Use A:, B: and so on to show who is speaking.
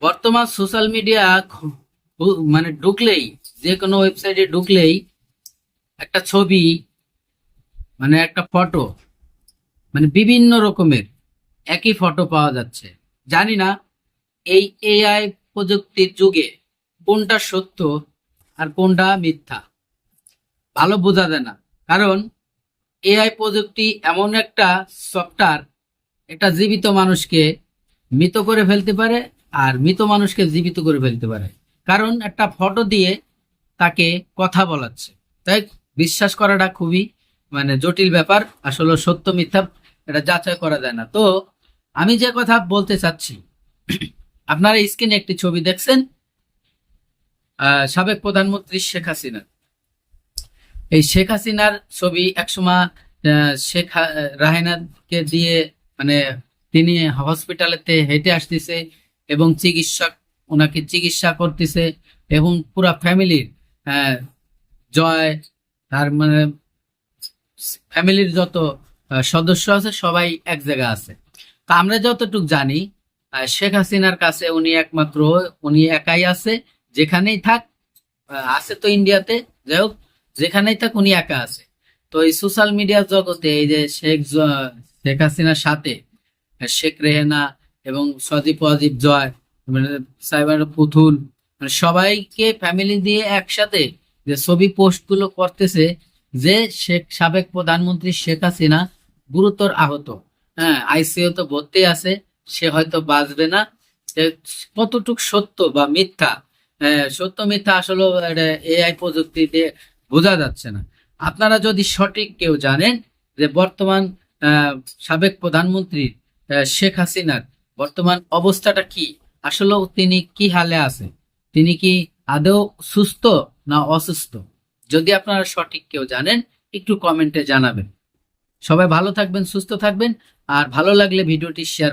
A: বর্তমান social media মানে ঢুকলেই, যে কোনো ওয়েবসাইটে ঢুকলেই একটা ছবি, মানে একটা ফটো, মানে বিভিন্ন রকমের একই ফটো পাওয়া যাচ্ছে। জানি না এই এআই প্রযুক্তির যুগে কোনটা সত্য আর কোনটা মিথ্যা ভালো বোঝা যায় না। কারণ এআই প্রযুক্তি এমন একটা সফটওয়্যার, এটা জীবিত মানুষকে মৃত করে ফেলতে পারে আর মৃত মানুষকে জীবিত করে ফেলতে পারে। কারণ একটা ফটো দিয়ে তাকে কথা বলাচ্ছে, তাই বিশ্বাস করাটা খুবই মানে জটিল ব্যাপার। আসলে সত্য মিথ্যা এটা যাচাই করা যায় না। তো আমি যে কথা বলতে চাচ্ছি, আপনারা স্ক্রিনে একটি ছবি দেখছেন, সাবেক প্রধানমন্ত্রী শেখ হাসিনা। এই শেখ হাসিনার ছবি একসময় রাহেনাকে দিয়ে, মানে তিনি হসপিটালেতে হেঁটে আসতেছে এবং চিকিৎসক ওনাকে চিকিৎসা করতেছে, এবং পুরা ফ্যামিলির জয়, তার মানে ফ্যামিলির যত সদস্য আছে সবাই এক জায়গায় আছে। তা আমরা যতটুকু জানি, শেখ হাসিনার কাছে উনি একাই আছে। যেখানেই থাক, আছে তো ইন্ডিয়াতে, যাই হোক, যেখানেই থাক উনি একা আছে। তো এই সোশ্যাল মিডিয়ার জগতে এই যে শেখ হাসিনার সাথে শেখ রেহেনা এবং সজীব ওয়াজিব জয়, মানে সাইবার পুতুল, মানে সবাইকে ফ্যামিলি দিয়ে একসাথে যে ছবি পোস্ট গুলো করতেছে, যে সাবেক প্রধানমন্ত্রী শেখ হাসিনা গুরুতর আহত, হ্যাঁ আইসিইউ তো ভর্তি আছে, সে হয়তো বাঁচবে না। এ কতটুক সত্য বা মিথ্যা, সত্য মিথ্যা আসলে এআই প্রযুক্তি দিয়ে বোঝা যাচ্ছে না। আপনারা যদি সঠিক কেউ জানেন যে বর্তমান সাবেক প্রধানমন্ত্রী শেখ হাসিনার বর্তমান অবস্থাটা কি, আসলে তিনি কি হালে আছে, তিনি কি আদৌ সুস্থ না অসুস্থ, যদি আপনারা সঠিক কেউ জানেন একটু কমেন্টে জানাবেন। সবাই ভালো থাকবেন, সুস্থ থাকবেন, আর ভালো লাগলে ভিডিওটি শেয়ার